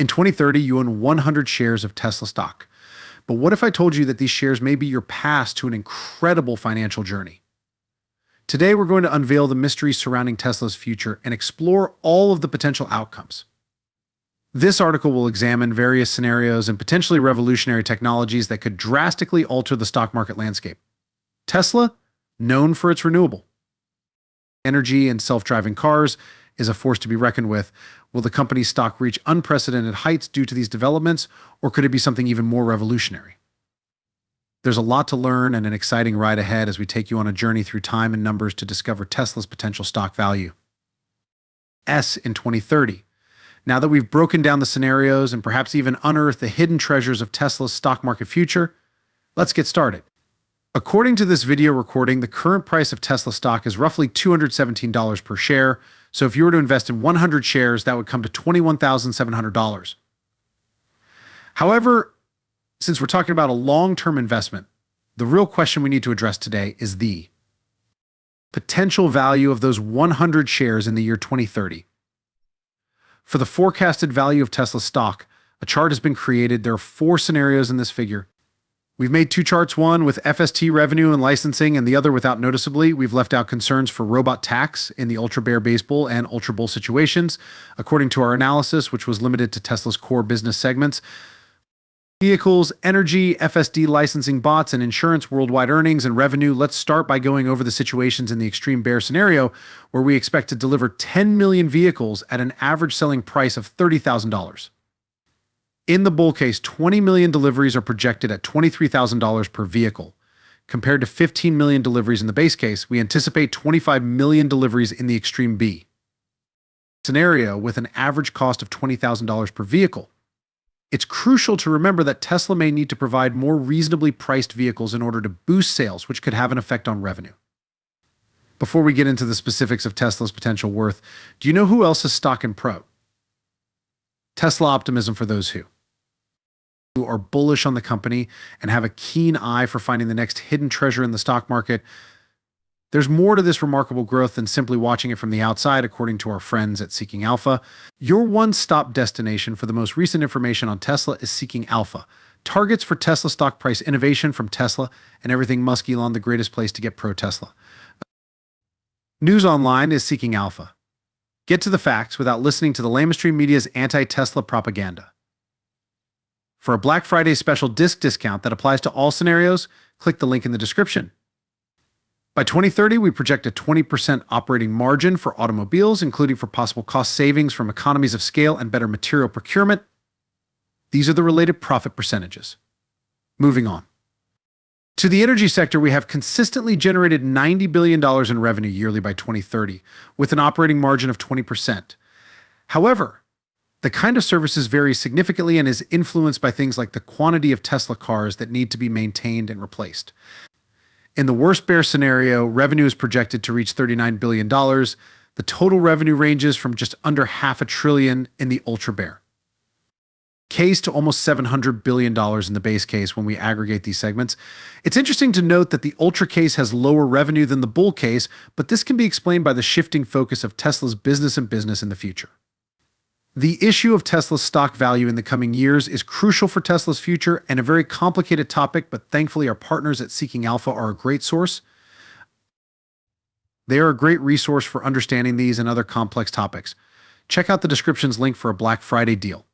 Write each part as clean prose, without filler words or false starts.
In 2030, you own 100 shares of Tesla stock. But what if I told you that these shares may be your pass to an incredible financial journey? Today, we're going to unveil the mysteries surrounding Tesla's future and explore all of the potential outcomes. This article will examine various scenarios and potentially revolutionary technologies that could drastically alter the stock market landscape. Tesla, known for its renewable energy and self-driving cars, is a force to be reckoned with. Will the company's stock reach unprecedented heights due to these developments, or could it be something even more revolutionary? There's a lot to learn and an exciting ride ahead as we take you on a journey through time and numbers to discover Tesla's potential stock value. S in 2030. Now that we've broken down the scenarios and perhaps even unearthed the hidden treasures of Tesla's stock market future, let's get started. According to this video recording, the current price of Tesla stock is roughly $217 per share. So if you were to invest in 100 shares, that would come to $21,700. However, since we're talking about a long-term investment, the real question we need to address today is the potential value of those 100 shares in the year 2030. For the forecasted value of Tesla stock, a chart has been created. There are 4 scenarios in this figure. We've made 2 charts, one with FST revenue and licensing and the other without noticeably. We've left out concerns for robot tax in the Ultra Bear base bull and Ultra Bull situations. According to our analysis, which was limited to Tesla's core business segments, vehicles, energy, FSD licensing, bots, and insurance, worldwide earnings and revenue. Let's start by going over the situations in the extreme bear scenario where we expect to deliver 10 million vehicles at an average selling price of $30,000. In the bull case, 20 million deliveries are projected at $23,000 per vehicle. Compared to 15 million deliveries in the base case, we anticipate 25 million deliveries in the extreme B scenario with an average cost of $20,000 per vehicle. It's crucial to remember that Tesla may need to provide more reasonably priced vehicles in order to boost sales, which could have an effect on revenue. Before we get into the specifics of Tesla's potential worth, do you know who else is stock in pro? Tesla optimism for those who are bullish on the company and have a keen eye for finding the next hidden treasure in the stock market. There's more to this remarkable growth than simply watching it from the outside, according to our friends at Seeking Alpha. Your one-stop destination for the most recent information on Tesla is Seeking Alpha. Targets for Tesla stock price innovation from Tesla and everything Musk Elon, the greatest place to get pro-Tesla. News online is Seeking Alpha. Get to the facts without listening to the lamestream media's anti-Tesla propaganda. For a Black Friday special discount that applies to all scenarios, click the link in the description. By 2030, we project a 20% operating margin for automobiles, including for possible cost savings from economies of scale and better material procurement. These are the related profit percentages. Moving on. To the energy sector, we have consistently generated $90 billion in revenue yearly by 2030, with an operating margin of 20%. However, the kind of services varies significantly and is influenced by things like the quantity of Tesla cars that need to be maintained and replaced. In the worst bear scenario, revenue is projected to reach $39 billion. The total revenue ranges from just under $500 billion in the Ultra Bear case to almost $700 billion in the base case when we aggregate these segments. It's interesting to note that the Ultra case has lower revenue than the bull case, but this can be explained by the shifting focus of Tesla's business in the future. The issue of Tesla's stock value in the coming years is crucial for Tesla's future and a very complicated topic, but thankfully our partners at Seeking Alpha are a great source. They are a great resource for understanding these and other complex topics. Check out the description's link for a Black Friday deal.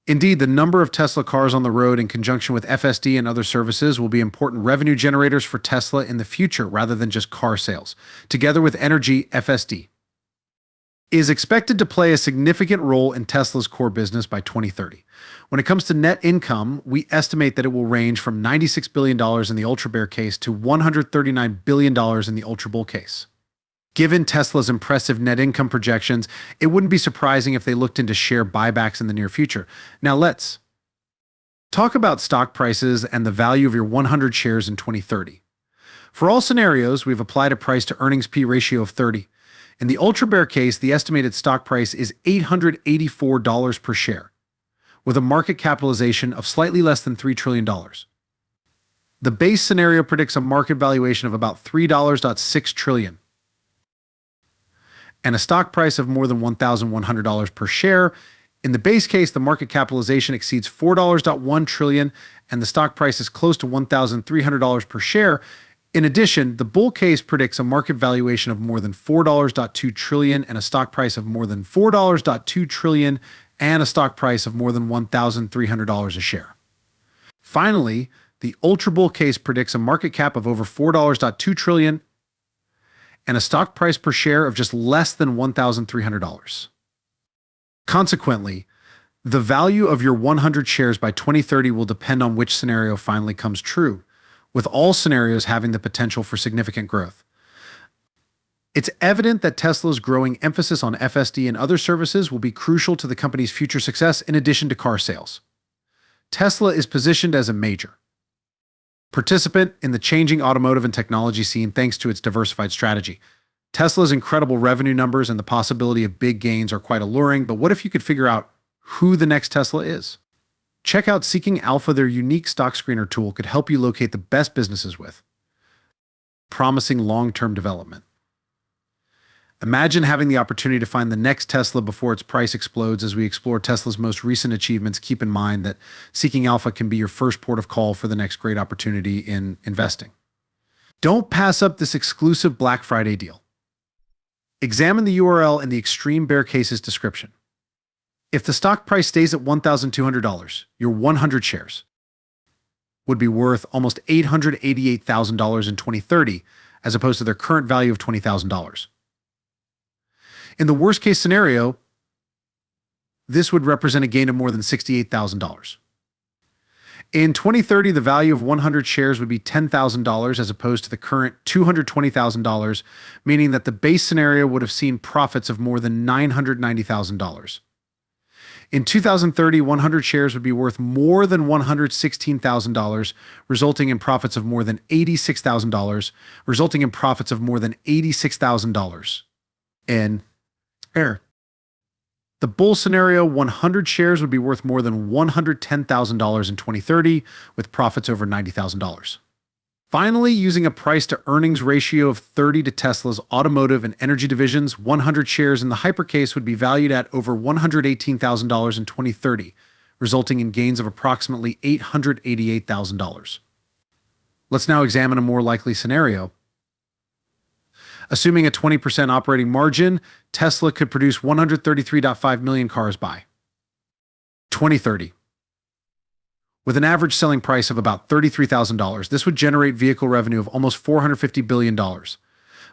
Indeed, the number of Tesla cars on the road in conjunction with FSD and other services will be important revenue generators for Tesla in the future rather than just car sales. Together with energy, FSD is expected to play a significant role in Tesla's core business by 2030. When it comes to net income, we estimate that it will range from $96 billion in the Ultra Bear case to $139 billion in the Ultra Bull case. Given Tesla's impressive net income projections, it wouldn't be surprising if they looked into share buybacks in the near future. Now let's talk about stock prices and the value of your 100 shares in 2030. For all scenarios, we've applied a price to earnings P ratio of 30. In the Ultra Bear case, the estimated stock price is $884 per share, with a market capitalization of slightly less than $3 trillion. The base scenario predicts a market valuation of about $3.6 trillion, and a stock price of more than $1,100 per share In the base case, the market capitalization exceeds $4.1 trillion and the stock price is close to $1,300 per share. In addition, the bull case predicts a market valuation of more than $4.2 trillion and a stock price of more than $4.2 trillion and a stock price of more than $1,300 a share. Finally, the ultra bull case predicts a market cap of over $4.2 trillion and a stock price per share of just less than $1,300. Consequently, the value of your 100 shares by 2030 will depend on which scenario finally comes true, with all scenarios having the potential for significant growth. It's evident that Tesla's growing emphasis on FSD and other services will be crucial to the company's future success in addition to car sales. Tesla is positioned as a major participant in the changing automotive and technology scene thanks to its diversified strategy. Tesla's incredible revenue numbers and the possibility of big gains are quite alluring, but what if you could figure out who the next Tesla is? Check out Seeking Alpha. Their unique stock screener tool could help you locate the best businesses with promising long-term development. Imagine having the opportunity to find the next Tesla before its price explodes. As we explore Tesla's most recent achievements, keep in mind that Seeking Alpha can be your first port of call for the next great opportunity in investing. Don't pass up this exclusive Black Friday deal. Examine the URL in the extreme bear case's description. If the stock price stays at $1,200, your 100 shares would be worth almost $888,000 in 2030, as opposed to their current value of $20,000. In the worst-case scenario, this would represent a gain of more than $68,000. In 2030, the value of 100 shares would be $10,000 as opposed to the current $220,000, meaning that the base scenario would have seen profits of more than $990,000. In 2030, 100 shares would be worth more than $116,000, resulting in profits of more than $86,000, in air. The bull scenario, 100 shares would be worth more than $110,000 in 2030, with profits over $90,000. Finally, using a price-to-earnings ratio of 30 to Tesla's automotive and energy divisions, 100 shares in the hypercase would be valued at over $118,000 in 2030, resulting in gains of approximately $888,000. Let's now examine a more likely scenario. Assuming a 20% operating margin, Tesla could produce 133.5 million cars by 2030. With an average selling price of about $33,000, this would generate vehicle revenue of almost $450 billion.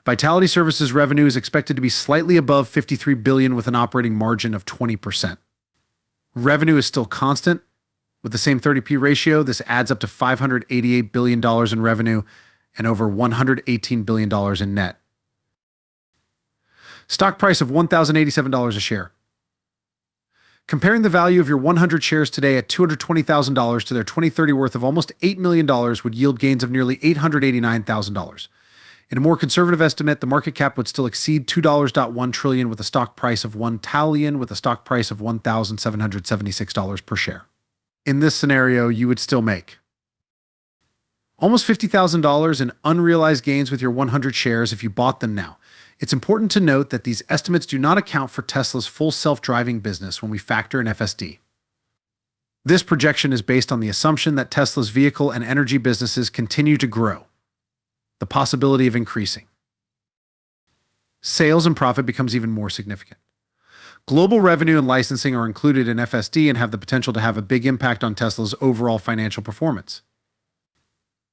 Vitality Services revenue is expected to be slightly above $53 billion with an operating margin of 20%. Revenue is still constant. With the same 30p ratio, this adds up to $588 billion in revenue and over $118 billion in net. Stock price of $1,087 a share. Comparing the value of your 100 shares today at $220,000 to their 2030 worth of almost $8 million would yield gains of nearly $889,000. In a more conservative estimate, the market cap would still exceed $2.1 trillion with a stock price of $1,776 per share. In this scenario, you would still make almost $50,000 in unrealized gains with your 100 shares if you bought them now. It's important to note that these estimates do not account for Tesla's full self-driving business when we factor in FSD. This projection is based on the assumption that Tesla's vehicle and energy businesses continue to grow, the possibility of increasing sales and profit becomes even more significant. Global revenue and licensing are included in FSD and have the potential to have a big impact on Tesla's overall financial performance.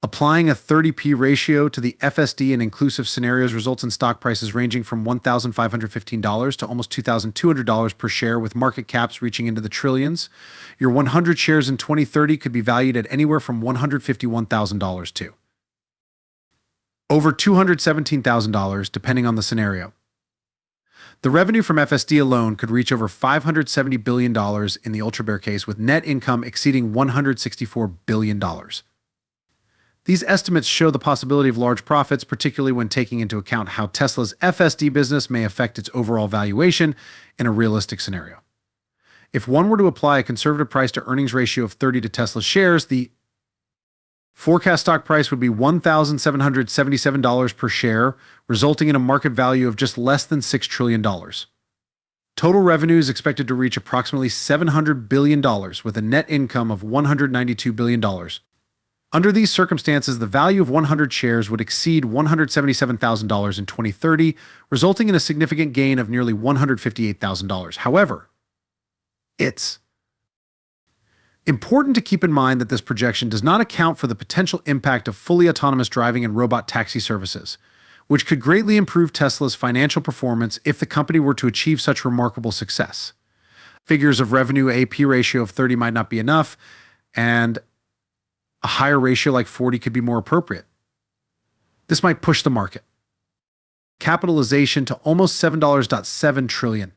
Applying a 30p ratio to the FSD and inclusive scenarios results in stock prices ranging from $1,515 to almost $2,200 per share, with market caps reaching into the trillions. Your 100 shares in 2030 could be valued at anywhere from $151,000 to over $217,000, depending on the scenario. The revenue from FSD alone could reach over $570 billion in the ultra-bear case, with net income exceeding $164 billion. These estimates show the possibility of large profits, particularly when taking into account how Tesla's FSD business may affect its overall valuation in a realistic scenario. If one were to apply a conservative price-to-earnings ratio of 30 to Tesla's shares, the forecast stock price would be $1,777 per share, resulting in a market value of just less than $6 trillion. Total revenue is expected to reach approximately $700 billion with a net income of $192 billion. Under these circumstances, the value of 100 shares would exceed $177,000 in 2030, resulting in a significant gain of nearly $158,000. However, it's important to keep in mind that this projection does not account for the potential impact of fully autonomous driving and robot taxi services, which could greatly improve Tesla's financial performance if the company were to achieve such remarkable success. Figures of revenue AP ratio of 30 might not be enough, and a higher ratio like 40 could be more appropriate. This might push the market capitalization to almost $7.7 trillion.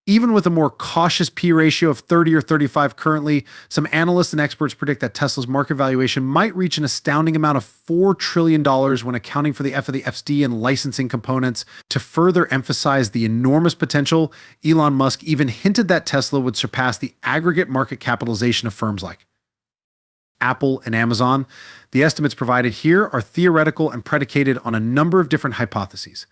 Even with a more cautious P ratio of 30 or 35 currently, some analysts and experts predict that Tesla's market valuation might reach an astounding amount of $4 trillion when accounting for the FD and licensing components. To further emphasize the enormous potential, Elon Musk even hinted that Tesla would surpass the aggregate market capitalization of firms like Apple and Amazon. The estimates provided here are theoretical and predicated on a number of different hypotheses.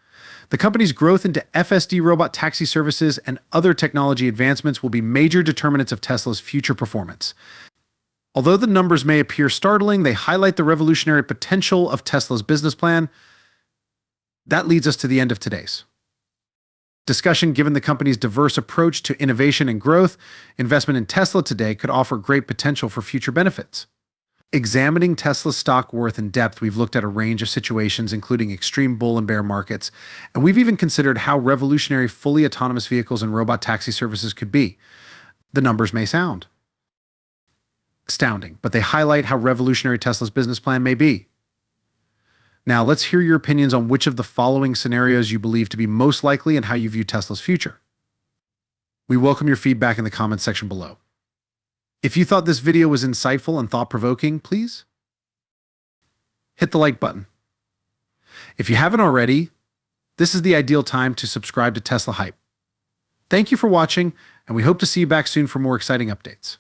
The company's growth into FSD robot taxi services and other technology advancements will be major determinants of Tesla's future performance. Although the numbers may appear startling, they highlight the revolutionary potential of Tesla's business plan. That leads us to the end of today's discussion. Given the company's diverse approach to innovation and growth, investment in Tesla today could offer great potential for future benefits. Examining Tesla's stock worth in depth, we've looked at a range of situations, including extreme bull and bear markets, and we've even considered how revolutionary fully autonomous vehicles and robot taxi services could be. The numbers may sound astounding, but they highlight how revolutionary Tesla's business plan may be. Now, let's hear your opinions on which of the following scenarios you believe to be most likely and how you view Tesla's future. We welcome your feedback in the comments section below. If you thought this video was insightful and thought-provoking, please hit the like button. If you haven't already, this is the ideal time to subscribe to Tesla Hype. Thank you for watching, and we hope to see you back soon for more exciting updates.